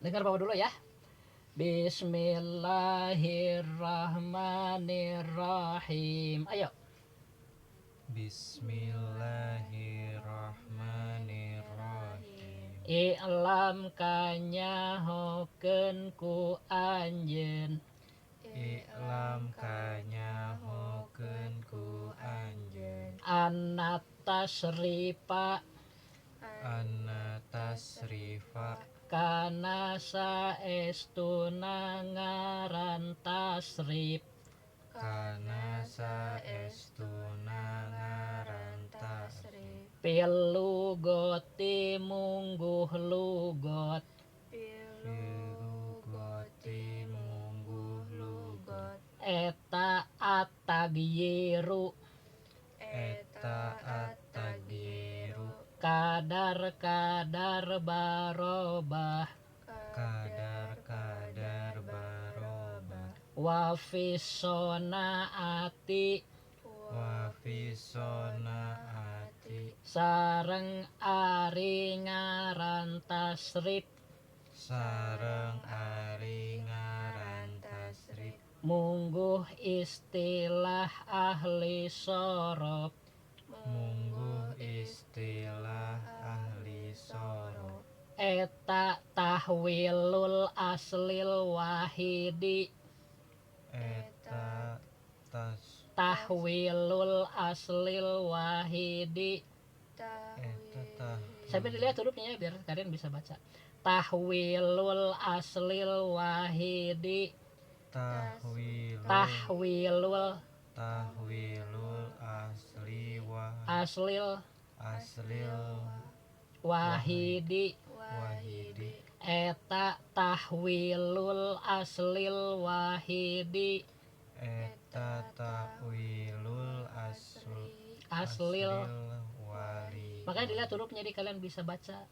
Dengar bawa dulu ya. Bismillahirrahmanirrahim. Ayo. Bismillahirrahmanirrahim. I'lam kanyahokeun ku anjeun. Iklam kanyahokeun ku anjeun. Anna tasrifa Anna tasrifa kana saestuna ngaran tasrif. kana saestuna ngaran tasrif. Pilugoti mungguh lugot. Filugoti mungguh lugot. Eta atagyiru Eta at-tagyiru kadar barobah. kadar barobah. Wa fissonaati Wa fissonaati sareng ari ngaran tasrif. sareng ari ngaran tasrif. Mungguh istilah ahli sorof. Mungguh istilah ahli sorof. Eta tahwilul aslil wahidi. Eta Tahwilul aslil wahidi. Eta Sambil dilihat hurufnya ya biar kalian bisa baca. Tahwilul aslil wahidi. Tahwilul tahwilul aslil aslil wahidi. wahidi. Eta tahwilul aslil wahidi. Eta tahwilul Aslil. wali. Makanya dilihat hurufnya jadi kalian bisa baca.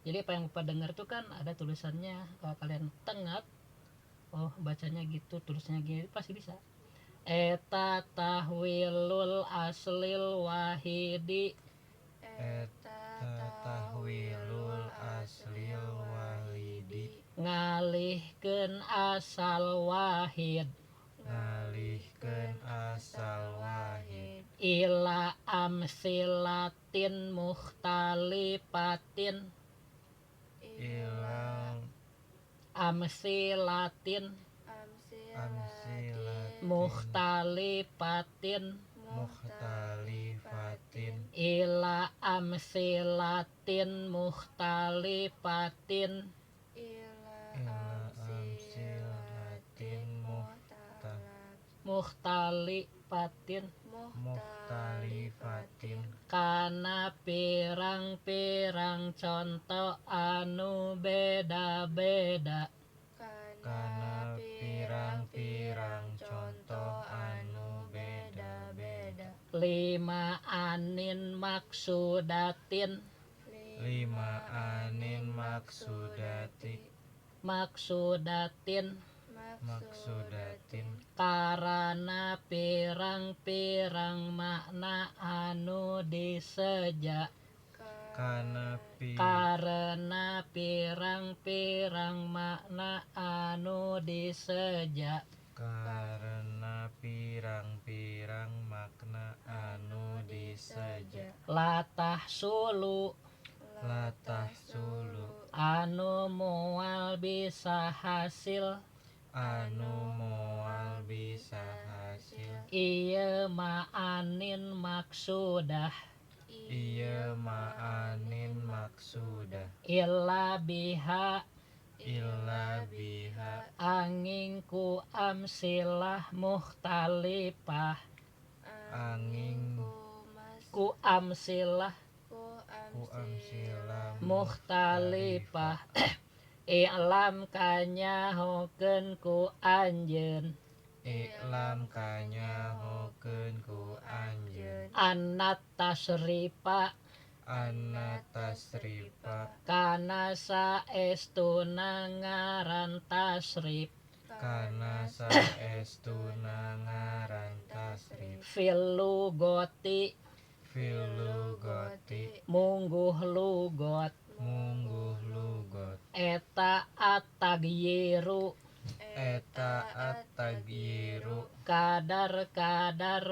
Jadi apa yang Bapak dengar tuh kan ada tulisannya. Kalau kalian tengok, oh bacanya gitu, tulisnya gitu, pasti bisa. Eta tahwilul aslil wahidi. Eta tahwilul aslil wahidi. Ngalihkeun asal wahid. Ngalihkeun asal wahid. Ila amsilatin mukhtalifatin. Ilang Amsilatin mukhtalifatin. Mukhtalifatin. Ila amsilatin mukhtalifatin. Ila amsilatin Mukhtalifatin. Mukhtalifatin. Kana pirang-pirang contoh anu beda-beda. Kana pirang-pirang contoh anu beda-beda. Lima anin maksudatin. Lima anin maksudatin. Maksudatin. Karana pirang-pirang makna anu diseja. Karena pirang-pirang makna anu diseja. Karena pirang-pirang makna anu diseja. Latah sulu anu moal bisa hasil. Anu moal bisa hasil. Ieu ma'anin maksudah. Ieu ma'anin maksudah. Illa biha angin ku amsilah mukhtalifah. Angin Ku amsilah mukhtalifah. I'lam kanyahokeun ku anjeun. Iklam kanyahokeun ku anjeun. Annat tasrifa Anna tasrifa kana saestuna ngaran tasrif. kana saestuna ngaran tasrif. Filugoti Filugoti mungguh lugot. mungguh lugot. eta atagyiru eta at-tagyiru kadar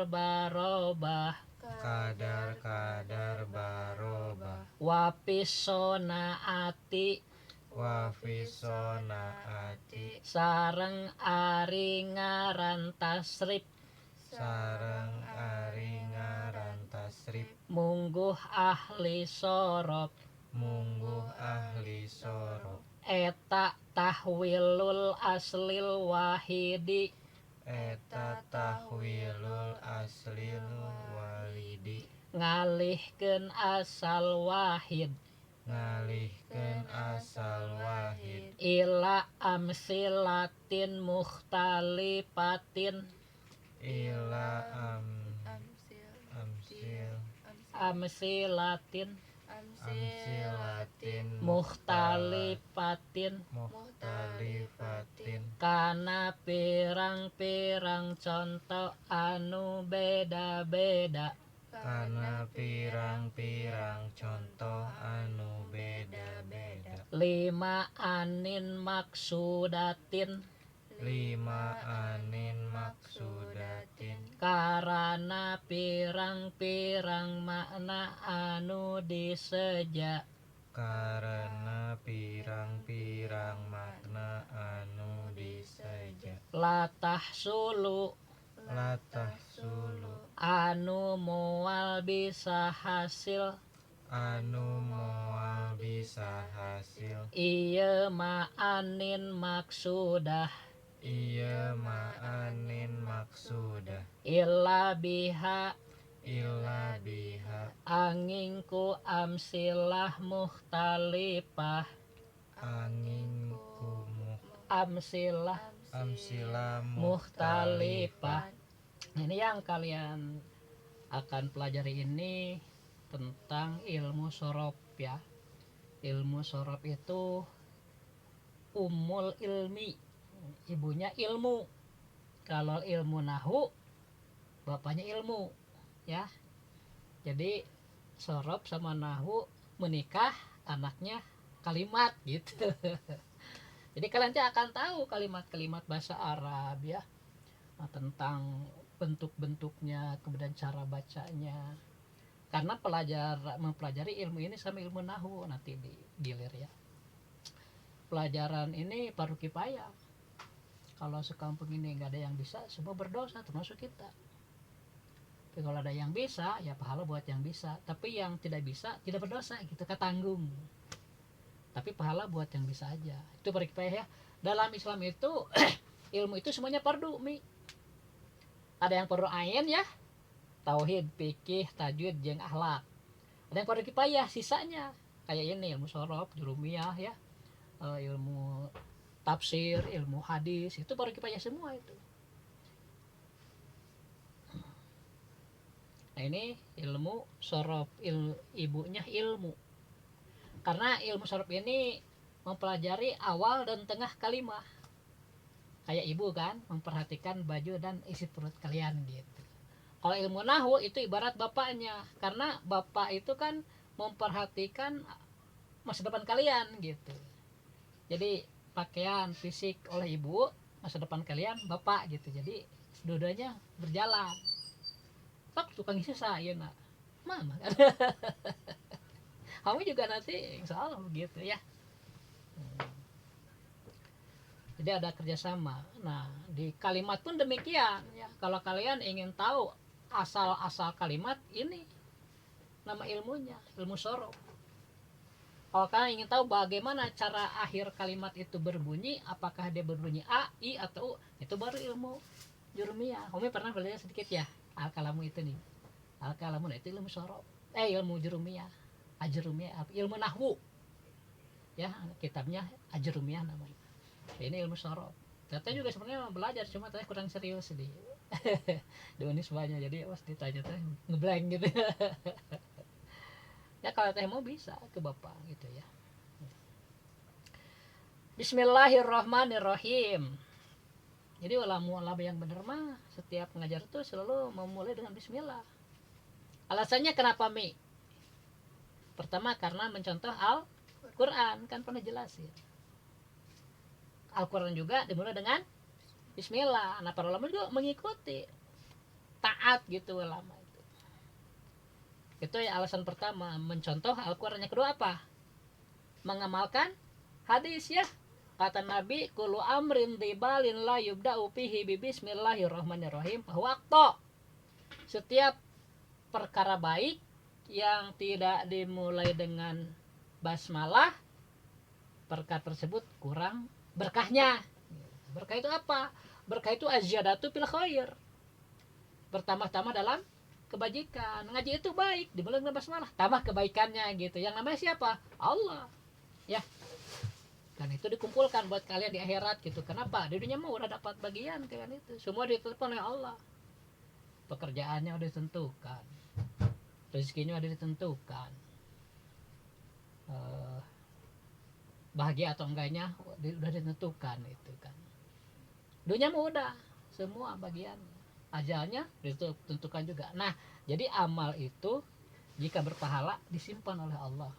barobah kadar barobah wapisona ati wa fisonaati sareng ari ngaran tasrif sareng ari ngaran tasrif mungguh ahli sorop mungguh ahli sorop eta tahwilul aslil wahidi eta tahwilul aslil walidi ngalihkeun asal wahid ngalihkeun asal wahid ila amsilatin mukhtalifatin ila amsilatin amsilatin mukhtalifatin muhtalifatin kana pirang-pirang contoh anu beda-beda kana pirang-pirang contoh anu beda-beda lima anin maksudatin lima anin maksudatin karana pirang-pirang makna anu diseja karena pirang-pirang makna anu diseja latah sulu latah sulu anu moal bisa hasil anu moal bisa hasil ieu ma'anin maksudah iya ma'anin maksudah illa biha illa biha angin ku amsilah mukhtalifah angin kumuh amsilah amsila mukhtalifah. Ini yang kalian akan pelajari ini tentang ilmu sorof ya. Ilmu sorof itu umul ilmi, ibunya ilmu. Kalau ilmu nahu, bapaknya ilmu ya. Jadi sorof sama nahu menikah, anaknya kalimat gitu. Jadi kalian akan tahu kalimat-kalimat bahasa Arab ya, tentang bentuk-bentuknya, kemudian cara bacanya. Karena mempelajari ilmu ini sama ilmu nahu nanti di gilir ya. Pelajaran ini paruh kifayah. Kalau sekampung ini nggak ada yang bisa, semua berdosa termasuk kita. Tapi kalau ada yang bisa, ya pahala buat yang bisa. Tapi yang tidak bisa, tidak berdosa, gitu ketanggung. Tapi pahala buat yang bisa aja. Itu paruh kifayah ya. Dalam Islam itu ilmu itu semuanya fardu mi. Ada yang fardu ain ya, tauhid, fikih, tajwid, jeung akhlak. Ada yang fardu kifayah sisanya kayak ini ilmu sorof, jurumiyah ya, ilmu tafsir, ilmu hadis, itu fardu kifayah semua itu. Nah ini ilmu sorof, ibunya ilmu. Karena ilmu sorof ini mempelajari awal dan tengah kalimah. Kayak ibu kan, memperhatikan baju dan isi perut kalian gitu. Kalau ilmu nahu itu ibarat bapaknya, karena bapak itu kan memperhatikan masa depan kalian gitu. Jadi pakaian fisik oleh ibu, masa depan kalian bapak gitu. Jadi dua-duanya berjalan. Pak tukang isi saya nak, mama kan. Kamu juga nanti insya Allah begitu ya. Jadi ada kerjasama. Nah di kalimat pun demikian ya. Kalau kalian ingin tahu asal-asal kalimat ini, nama ilmunya ilmu sorof. Kalau kalian ingin tahu bagaimana cara akhir kalimat itu berbunyi, apakah dia berbunyi a, i atau u, itu baru ilmu jurumiyah. Umi pernah belajar sedikit ya al-kalamu itu nih. Al-kalamu itu ilmu sorof. Ilmu jurumiyah, ajrumiyah, ilmu nahwu. Ya kitabnya ajrumiyah namanya. Ini ilmu sorof. Teteh juga sebenarnya belajar, cuma teteh kurang serius di di Unisbanya, jadi pas ditanya teh ngeblank gitu. Ya kalau teh mau bisa ke bapak gitu ya. Bismillahirrahmanirrahim. Jadi ulama yang benar mah setiap mengajar tuh selalu memulai dengan bismillah. Alasannya kenapa mi? Pertama karena mencontoh Al-Quran, kan pernah jelasin. Al-Quran juga dimulai dengan Bismillah. Nah para ulama juga mengikuti, taat gitu ulama itu ya alasan pertama mencontoh Al-Quran. Yang kedua apa? Mengamalkan hadis ya. Kata Nabi, kullu amrin dibalin la yubda'u fihi bi bismillahirrahmanirrahim bahwa setiap perkara baik yang tidak dimulai dengan basmalah, perkara tersebut kurang berkahnya. Berkah itu apa? Berkah itu azyadatu fil khair, bertambah-tambah dalam kebajikan. Ngaji itu baik, dimulai dengan basmalah, tambah kebaikannya gitu. Yang namanya siapa? Allah. Ya. Dan itu dikumpulkan buat kalian di akhirat gitu. Kenapa? Di dunia mah udah dapat bagian kalian itu. Semua ditentukan oleh Allah. Pekerjaannya udah ditentukan. Rezekinya udah ditentukan. Bahagia atau enggaknya udah ditentukan itu kan. Dunia mah udah semua bagian. Ajalnya ditentukan juga. Nah, jadi amal itu jika berpahala disimpan oleh Allah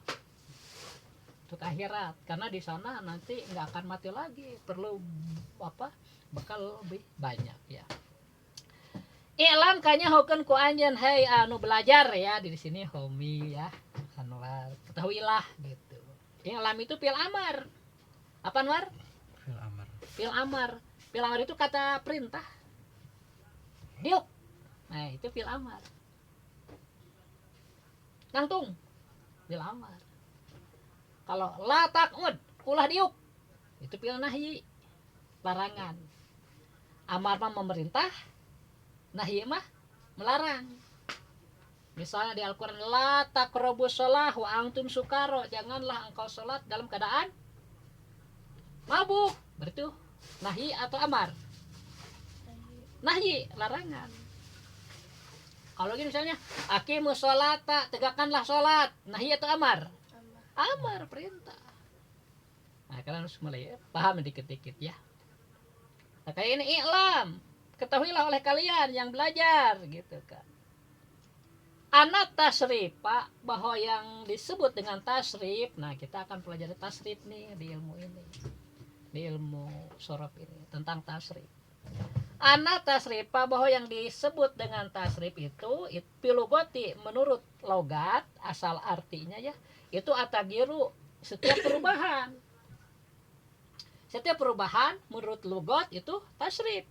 untuk akhirat, karena di sana nanti nggak akan mati lagi, perlu bekal lebih banyak ya. I'lam kanya hukum ku anjeun hai anu belajar ya, di sini homi ya, anu ketahuilah gitu. I'lam itu fil amar. Apa Anwar? Fil amar. Fil amar. Fil amar itu kata perintah. Diuk. Nah, itu fil amar. Nangtung. Fil amar. Kalau la taqud, ulah diuk. Itu fil nahyi. Larangan. Amar mah memerintah, nahyi mah melarang. Misalnya di Al-Qur'an, la taqrabus shalah wa antum sukaro, janganlah engkau salat dalam keadaan mabuk. Berarti nahyi atau amar? Nahyi, larangan. Kalau gini misalnya, aqimus sholata, tegakkanlah salat, nahyi atau amar? Amar, perintah. Nah, kalian harus mulai ya, paham dikit-dikit ya. Nah, kayak ini i'lam, ketahuilah oleh kalian yang belajar gitu kan. Anak tasrif, Pak, bahwa yang disebut dengan tasrif, nah kita akan pelajari tasrif nih di ilmu ini, di ilmu sorof ini tentang tasrif. Anak tasrif, Pak, bahwa yang disebut dengan tasrif itu pilugoti menurut logat asal artinya ya, itu atagiru, setiap perubahan. Setiap perubahan menurut logat itu tasrif.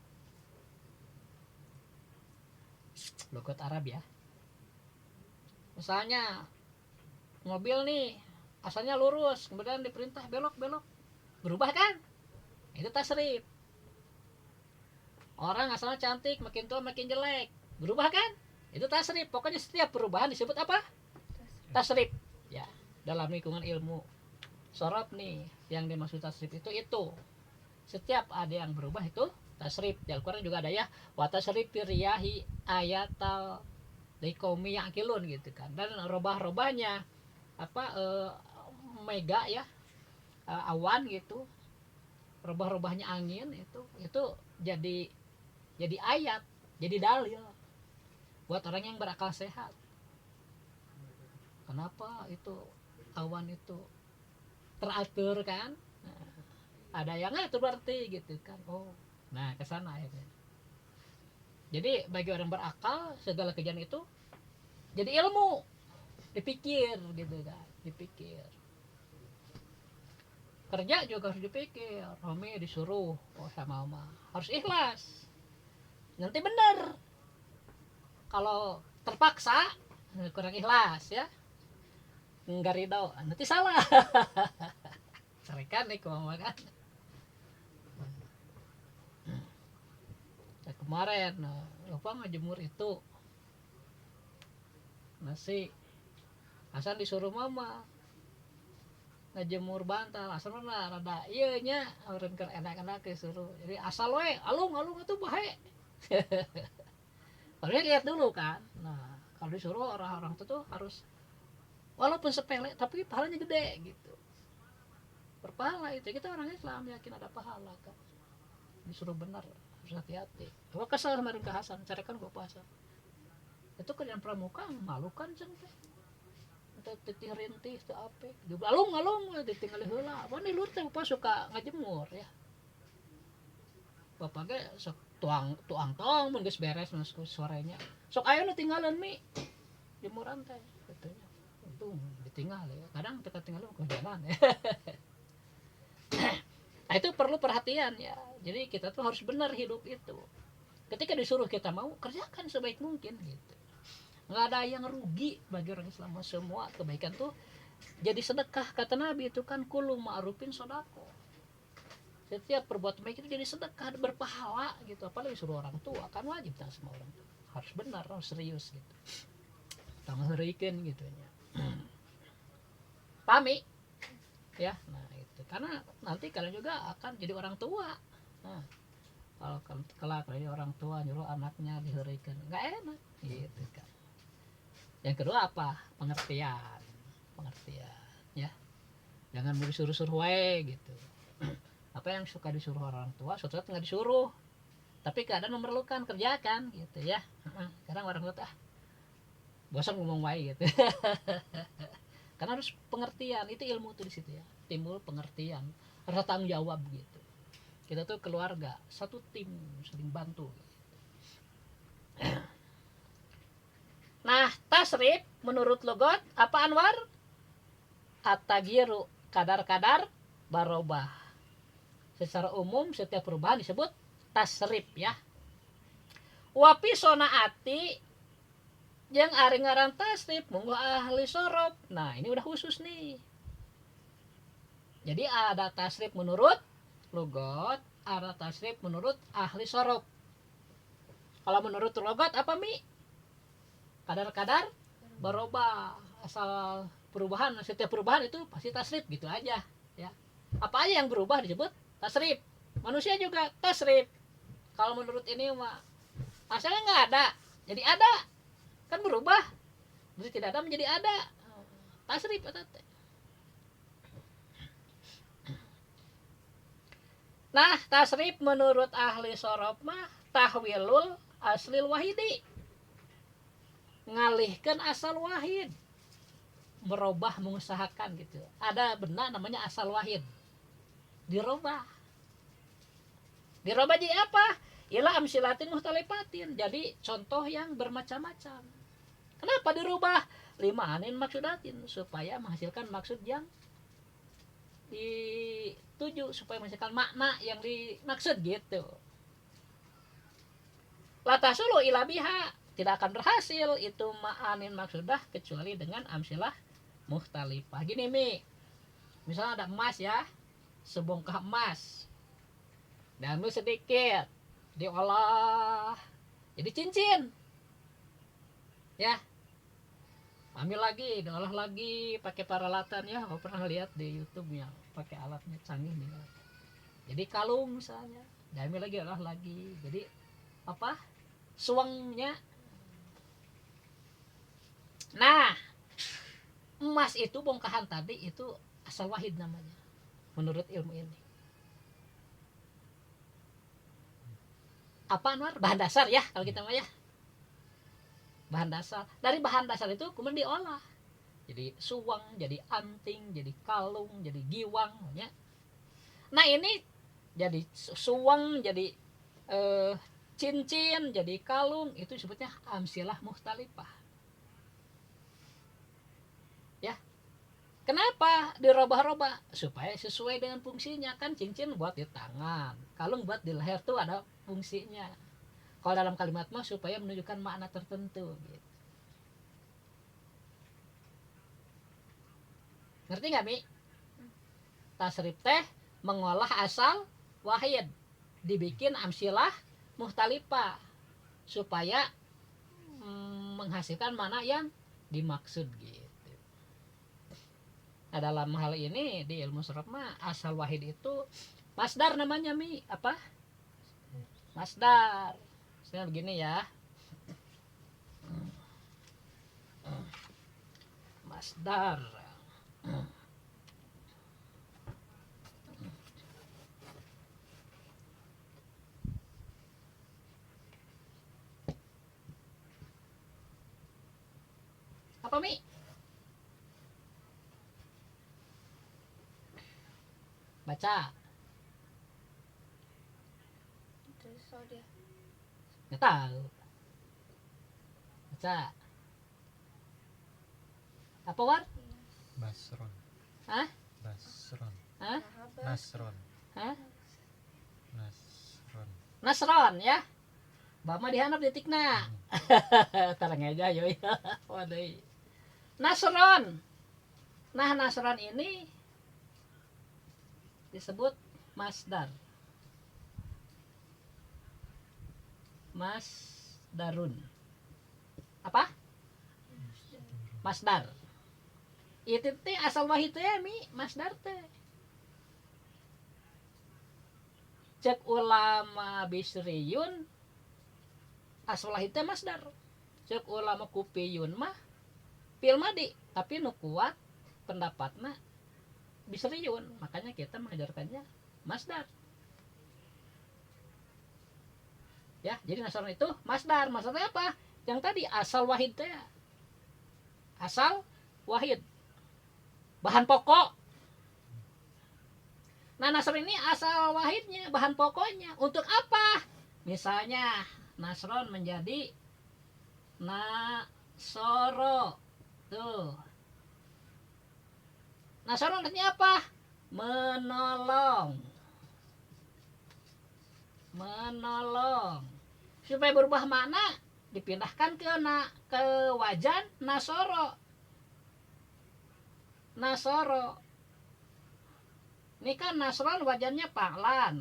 Logat Arab ya. Misalnya mobil nih asalnya lurus, kemudian diperintah belok-belok, berubah kan? Itu tasrif. Orang asalnya cantik, makin tua makin jelek, berubah kan? Itu tasrif. Pokoknya setiap perubahan disebut apa? Tasrif. Ya, dalam lingkungan ilmu sorof nih, yang dimaksud tasrif itu. Setiap ada yang berubah itu tasrif. Di Al-Quran juga ada ya, wa tasrif riyahi ayatal likomi yaqilun gitu kan. Dan robah-robahnya mega ya, awan gitu, robah-robahnya angin itu jadi ayat, jadi dalil buat orang yang berakal sehat. Kenapa itu awan itu teratur kan? Nah, ada yang itu berarti gitu kan. Oh, nah kesana akhirnya. Jadi bagi orang berakal segala kejadian itu jadi ilmu, dipikir gitu kan, dipikir. Kerja juga harus dipikir. Romi disuruh sama mama harus ikhlas, nanti bener. Kalau terpaksa kurang ikhlas ya, nggak ridho, nanti salah. Serikan nih mama kan. Nah, kemarin lupa ngejemur itu nasi, asal disuruh mama ngejemur bantal, asal mana rada iya nya orang keur enak-enak disuruh, jadi asal we alung itu bahe. Kalau lihat dulu kan. Nah kalau disuruh orang-orang itu tuh harus walaupun sepele tapi pahalanya gede gitu, berpahala. Itu kita orang Islam yakin ada pahala kan, disuruh benar harus hati-hati. Kalau kesal sama Ringka Hasan carikan gua puasa itu kerjaan pramuka malukan ceng teh, atau titih rintih teu ape alung ditinggal heula. Apa nih lu teh suka ngajemur ya, papa ge sok tuang tong mun geus beres masuk sorenya sok aya nu tinggalan mi jemuran teh katanya itu ditinggal ya kadang teka tinggal ke jalan ya. Nah, itu perlu perhatian ya, jadi kita tuh harus benar hidup itu. Ketika disuruh kita mau kerjakan sebaik mungkin gitu, nggak ada yang rugi bagi orang Islam. Semua kebaikan tuh jadi sedekah, kata Nabi itu kan kullu ma'rufin sodako. Setiap perbuatan baik itu jadi sedekah, berpahala gitu. Apalagi suruh orang tua kan wajib tak semua orang tua harus benar, harus serius gitu. Tanggal harikan gitu ya. Pami ya, nah itu karena nanti kalian juga akan jadi orang tua. Nah, kalau jadi orang tua nyuruh anaknya diharikan nggak enak gitu kan. Yang kedua apa? Pengertian ya, jangan mau disuruh-suruh wae gitu. Apa yang suka disuruh orang tua suatu saat nggak disuruh tapi keadaan memerlukan kerjakan gitu ya. Kadang orang tua bosan ngomong wae gitu. Karena harus pengertian, itu ilmu tuh di situ ya, timbul pengertian, rasa tanggung jawab gitu. Kita tuh keluarga, satu tim, saling bantu. Nah, tasrif menurut logot apa Anwar? At-tagyiru, kadar-kadar barobah. Secara umum setiap perubahan disebut tasrif ya. Wapi sonaati yang ari ngaran tasrif munggu ahli sorob. Nah ini udah khusus nih. Jadi ada tasrif menurut logot, ada tasrif menurut ahli sorob. Kalau menurut logot apa mi? Kadar-kadar berubah, asal perubahan, setiap perubahan itu pasti tasrif gitu aja ya. Apa aja yang berubah disebut tasrif. Manusia juga tasrif. Kalau menurut ini mah asalnya nggak ada jadi ada, kan berubah jadi tidak ada menjadi ada, tasrif eta teh. Nah tasrif menurut ahli sorob mah tahwilul aslil wahidi, ngalihkan asal wahid, merubah mengusahakan gitu. Ada benda namanya asal wahid dirubah jadi apa? Ila amsilatin muhtalifatin, jadi contoh yang bermacam-macam. Kenapa dirubah? Limanin maksudatin, supaya menghasilkan maksud yang dituju, supaya menghasilkan makna yang dimaksud gitu. Latasulu ila biha, tidak akan berhasil itu ma'anin maksudah kecuali dengan amsilah muhtalifah. Gini Mi, misalnya ada emas ya, sebongkah emas, diambil sedikit, diolah jadi cincin ya, ambil lagi, diolah lagi pakai peralatan ya. Aku pernah lihat di YouTube yang pakai alatnya canggih nih. Jadi kalung misalnya, diambil lagi, olah lagi, jadi apa? Suangnya. Nah, emas itu bongkahan tadi itu asal wahid namanya menurut ilmu ini. Apa Anwar? Bahan dasar ya kalau kita mah ya. Bahan dasar. Dari bahan dasar itu kemudian diolah. Jadi suwang, jadi anting, jadi kalung, jadi giwang ya. Nah, ini jadi suwang, jadi cincin, jadi kalung, itu sebutnya amsilah muhtalifah. Ya. Kenapa dirubah-rubah? Supaya sesuai dengan fungsinya. Kan cincin buat di tangan, kalung buat di leher tuh ada fungsinya. Kalau dalam kalimat mah supaya menunjukkan makna tertentu gitu. Ngerti nggak Mi? Tasrif teh mengolah asal wahid dibikin amsilah muhtalifah supaya menghasilkan mana yang dimaksud gitu. Nah, dalam hal ini di ilmu sorof mah asal wahid itu masdar namanya Mi. Apa? Masdar. Misalnya begini ya. Masdar. Apa Mi? Baca. Nggak tahu. Baca. Apa War? Basron. Hah? Basron. Hah? Nasron. Hah? Nasron. Nasron ya. Bama dihanap detikna. Tarang aja yo ya. Waduh. Nasron. Nah, Nasron ini disebut masdar. Masdarun. Apa? Masdar. Itu teh asal wahid teh mi masdar teh. Cek ulama Bisriyun asal wahid teh masdar. Cek ulama Kupiyun mah fil madi, tapi nu kuat pendapatna Bisriyun, makanya kita mengajarkannya masdar. Ya, jadi Nasron itu masdar. Maksudnya apa? Yang tadi asal wahid teh. Asal wahid. Bahan pokok. Nah, Nasron ini asal wahidnya, bahan pokoknya. Untuk apa? Misalnya Nasron menjadi Nasoro. Tuh. Nasron artinya apa? Menolong. Menolong. Supaya berubah makna dipindahkan ke wajan Nasoro. Nasoro. Ini kan Nasron wajannya Pa'lan.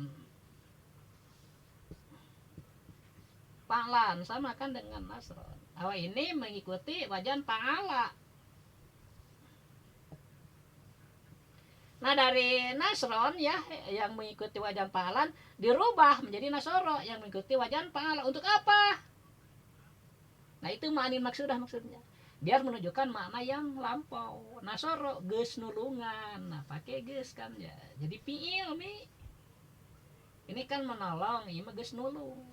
Pa'lan sama kan dengan Nasron. Awal ini mengikuti wajan Pa'ala. Nah, dari Nasron ya yang mengikuti wajan Pa'lan dirubah menjadi Nasoro yang mengikuti wajan Pa'ala. Untuk apa? Nah, itu ma'anin maksudnya. Biar menunjukkan makna yang lampau. Nasoro geus nulungan. Nah, pakai geus kan ya. Jadi fiil mi. Ini kan menolong, ini mah geus nulung.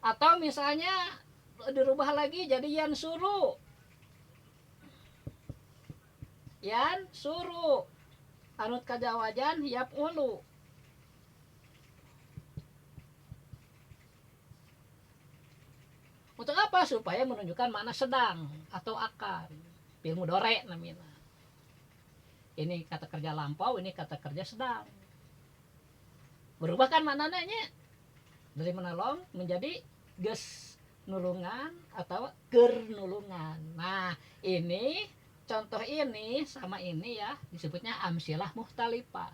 Atau misalnya dirubah lagi jadi yan suruh. Yan suruh. Anut kajawajan yap ulu. Untuk apa? Supaya menunjukkan makna sedang atau akan. Fi'il mudhari namanya. Ini kata kerja lampau, ini kata kerja sedang. Berubah kan maknanya dari menolong menjadi geus nulungan atau ker nulungan. Nah, ini contoh ini sama ini ya disebutnya amsilah muhtalifah.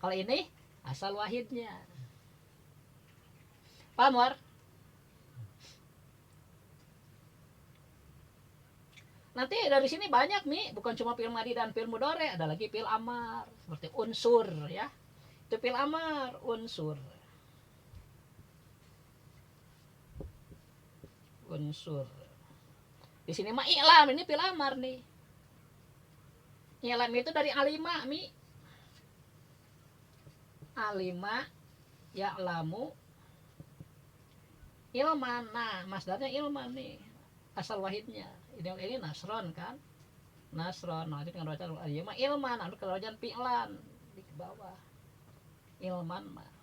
Kalau ini asal wahidnya. Paham War? Nanti dari sini banyak nih, bukan cuma fi'il madi dan fi'il mudhari, ada lagi fi'il amar seperti unsur ya. Itu fi'il amar, unsur. Unsur. Di sini mah i'lam, ini fi'il amar nih. I'lam itu dari alima mi. Alima ya'lamu ilman. Nah, masdarnya ilman nih. Asal wahidnya. Ini Nasron kan, Nasron. Nah, itu dengan wajan ya mah ilman, anu kalau wajan fi'lan di bawah. Ilman mah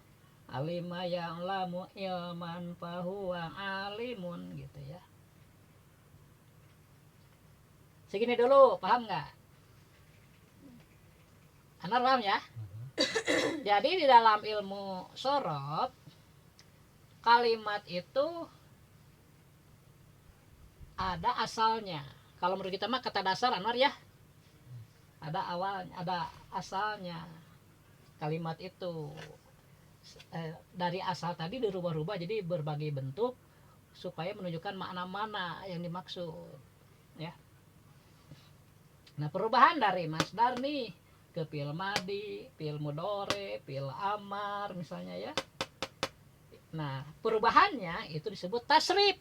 alima yang lamu ilman fahuwa alimun gitu ya. Segini dulu, paham nggak? Anda paham ya? Jadi di dalam ilmu sorot kalimat itu ada asalnya. Kalau menurut kita mah kata dasar Anwar ya. Ada awalnya, ada asalnya. Kalimat itu dari asal tadi dirubah-rubah jadi berbagai bentuk supaya menunjukkan makna-makna yang dimaksud. Ya. Nah, perubahan dari masdar nih ke fi'il madi, fi'il mudhari, fi'il amar misalnya ya. Nah, perubahannya itu disebut tasrif.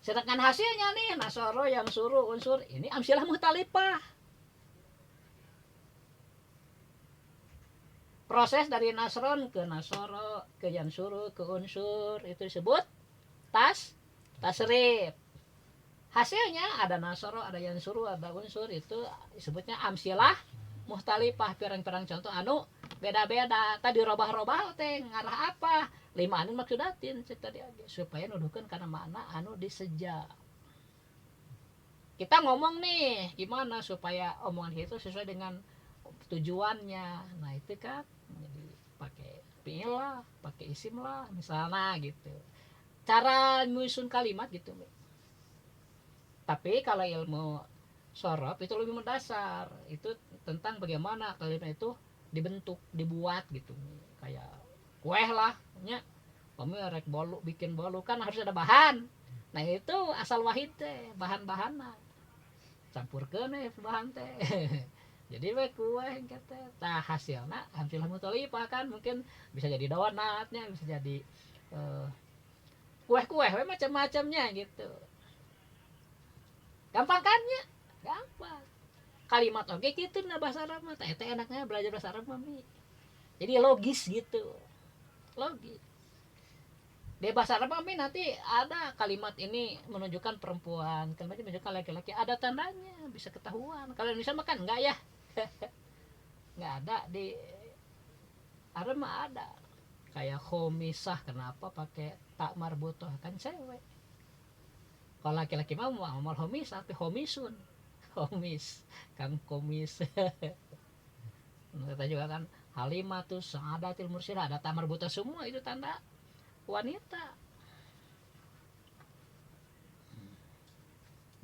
Sedangkan hasilnya nih nasoro yang suruh unsur ini amsilah muhtalifah. Proses dari nasron ke nasoro ke yang suruh ke unsur itu disebut tasrif. Hasilnya ada nasoro, ada yang suruh, ada unsur itu disebutnya amsilah muhtalifah pirang-pirang contoh anu beda-beda tadi robah-robah teh ngarah apa lima anu maksudatin tadi supaya nuduhkeun kana makna anu diseja. Kita ngomong nih gimana supaya omongan kita sesuai dengan tujuannya. Nah itu kan jadi pakai fiil lah, pakai isim lah misalnya gitu. Cara menyusun kalimat gitu. Tapi kalau ilmu sorof itu lebih mendasar. Itu tentang bagaimana kalimat itu dibentuk, dibuat gitu. Kayak kue lah, nya. Kami rek bolu, bikin bolu kan harus ada bahan. Nah itu asal wahid teh, bahan-bahanna. Campurkeun bahan teh. Jadi we kue kata tah hasilna amsilah muthalifah kan mungkin bisa jadi donatnya, bisa jadi kue-kue we macam-macamnya gitu. Gampang kan ya? Gampang. Kalimat oke gitu nah bahasa Arab mah. Eta enaknya belajar bahasa Arab mah. Jadi logis gitu. Logis. Di bahasa Arab mah nanti ada kalimat ini menunjukkan perempuan, kalimat ini menunjukkan laki-laki, ada tandanya, bisa ketahuan. Kalau Indonesia mah kan enggak ya. Enggak ada di Arab mah ada. Kayak khomisah, kenapa pakai tak marbutoh kan cewek. Kalau laki-laki mah mau khomisah tapi khomisun. Khomis, kan komis. Kita juga kan halimatus sa'adatil mursilah, ada tak marbutoh semua itu tanda wanita.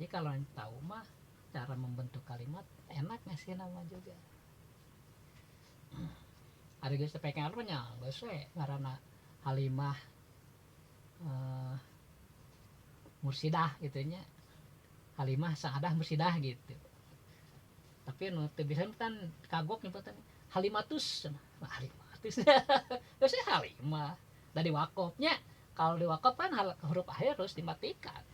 Jadi kalau yang tahu mah cara membentuk kalimat enak ngasih nama juga. Ada geus tepeken arepnya geus we ngaranna Halimah Mursidah gitu nya. Halimah Sa'adah Mursidah gitu. Tapi nu teu bisa kan kagok nyebutan Halimatus. Halimatus. Geus Halimah. Dari wakofnya kalau di wakof kan huruf akhir harus dimatikan.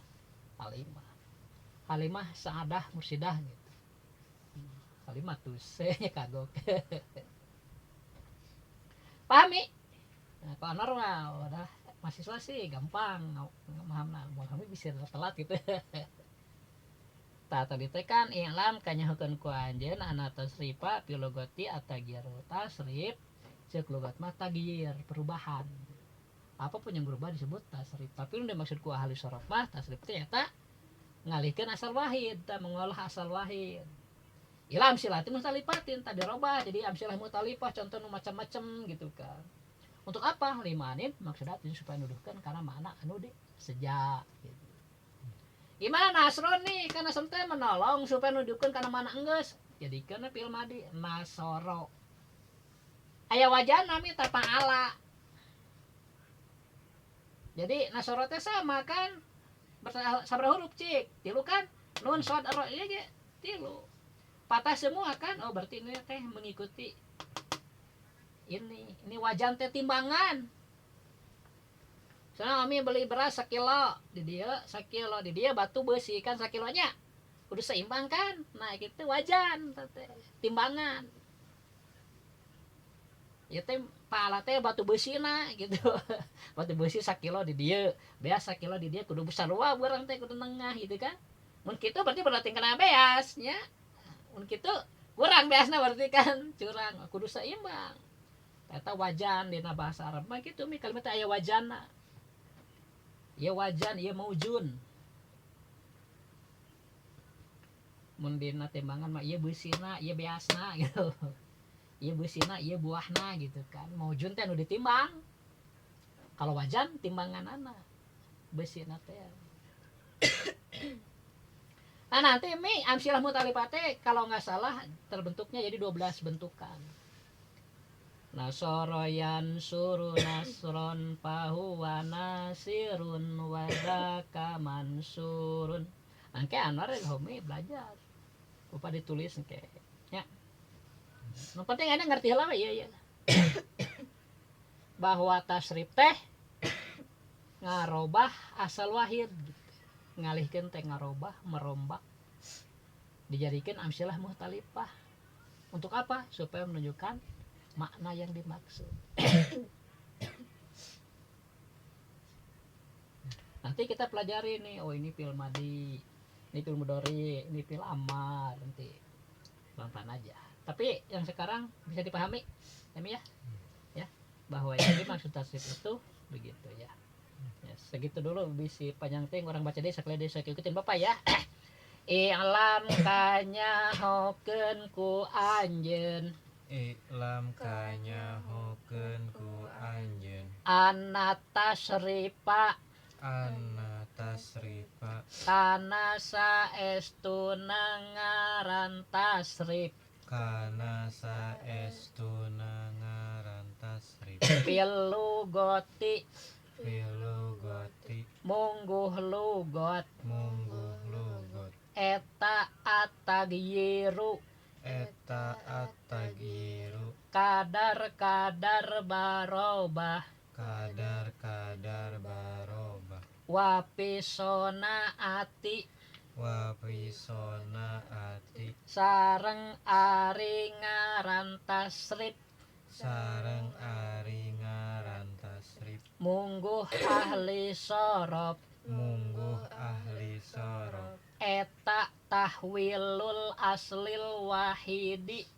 Halimah Sa'adah Mursidah gitu. Halimatus nya kagok. Pahami? Nah, kalau normal udah mahasiswa sih gampang memaham kami bisa telat gitu. Tadi teh kan i'lam kanyahukeun ku anjeun ana tasrifa pilogoti atagiru tasrif ceuk logat mah tagir perubahan. Apapun yang berubah disebut tasrif. Tapi yang dimaksud ku ahli sorof mah tasrif teh eta ngalihkeun asal wahid, mengolah asal wahid. Ila amsilatin mutalifatin tadi robah jadi amsilah mutalifah contoh nu macam-macam gitu kan. Untuk apa? Limanin maksudnya supaya nuduhkan karena makna anu diseja gitu. Gimana Nasron nih? Karena Nasron menolong supaya nuduhkan karena makna enggeus. Jadi kana fi'il madi nasoro. Aya wajah nami tapa'ala. Jadi nasoro teh sama kan sabaraha huruf cik? Tilu kan? Nun shad ro ieu ge tilu. Patah semua kan? Oh berarti ini teh mengikuti ini wajan teh timbangan. Soalnya kami beli beras 1 kilo di dia batu besi kan 1 kilonya kudu seimbang kan. Nah gitu wajan timbangan. Ya teh pala teh batu besi na gitu. Batu besi 1 kilo di dia, beas 1 kilo di dia kudu besar wah barang teh kudu tengah gitu kan. Mun kitu berarti berarti kena beas nya. Mun kitu kurang beasna berarti kan curang kudu seimbang. Eta wajan dina bahasa Arab mah kitu mi kalimat aya wajanna. Ieu wajan ieu maujun. Mun dina timbangan mah ieu beusina ieu beasna gitu. Ieu beusina ieu buahna gitu kan. Maujun teh anu ditimbang. Kalau wajan timbanganana beusina teh. Nah nanti mi amsilah mutalifah teh kalau nggak salah terbentuknya jadi 12 bentukan. Nasoroyan suru nasron pahuwa nasirun wadaka mansurun. Angke anar homi belajar. Lupa ditulis engke. Ya. Nu penting ana ngerti heula ya. Bahwa tasrif teh ngarobah asal wahid gitu. Ngalihkeun teh ngarobah merombak dijadikan amsilah muhtalifah. Untuk apa? Supaya menunjukkan makna yang dimaksud. Nanti kita pelajari nih, oh ini fi'il madi, ini fi'il mudhari, ini fi'il amar, nanti pelan-pelan aja. Tapi yang sekarang bisa dipahami ya, ya bahwa yang dimaksud tasrif itu begitu ya. Ya, segitu dulu bisi panjang ting orang baca deh sakle deh saya ikutin Bapak ya. I'lam kanya hokeun ku anjeun Iklam kanya hokeun ku anjeun anata seripa anna tasrifa kana saestuna ngaran tasrif kana saestuna ngaran tasrif pilu goti filugoti mungguh lugot mungguh lugot eta atagyiru eta atagiru kadar barobah kadar barobah wapisona ati wapisona ati sareng ari ngaran tasrif sareng ari ngaran tasrif mungguh ahli sorob mungguh ahli sorok eta tahwilul aslil wahidi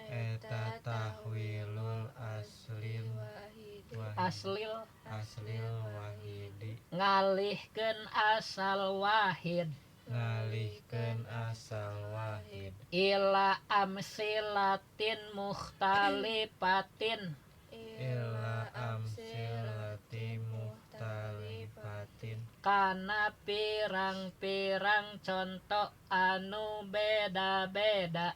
eta tahwilul aslil aslil aslil wahidi ngalihkeun asal wahid ngalihkeun asal wahid ila amsilatin mukhtalifatin illa amsilati muhtalifatin kana pirang-pirang contoh anu beda-beda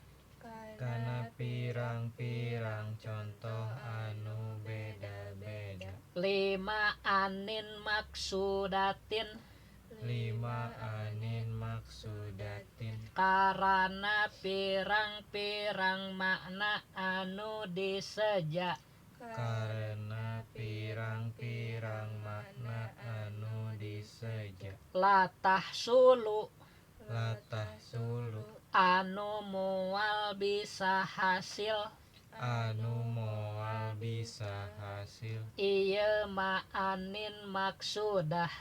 kana pirang-pirang contoh anu beda-beda lima anin maksudatin lima anin maksudatin karana pirang-pirang makna anu diseja karena pirang-pirang makna anu diseja latah sulu latah sulu anu mual bisa hasil anu moal bisa hasil ieu ma'anin maksudah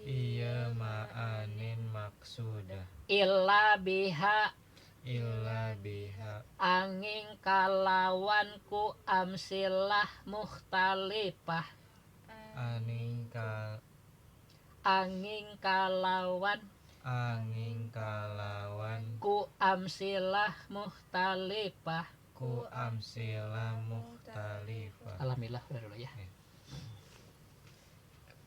iya ma'anin maksudah illa biha illa biha angin kalawan ku amsilah mukhtalifah aning angin kalawan angin kalawan ku amsilah mukhtalifah ku amsila muhtalifah alhamdulillah udah dulu ya.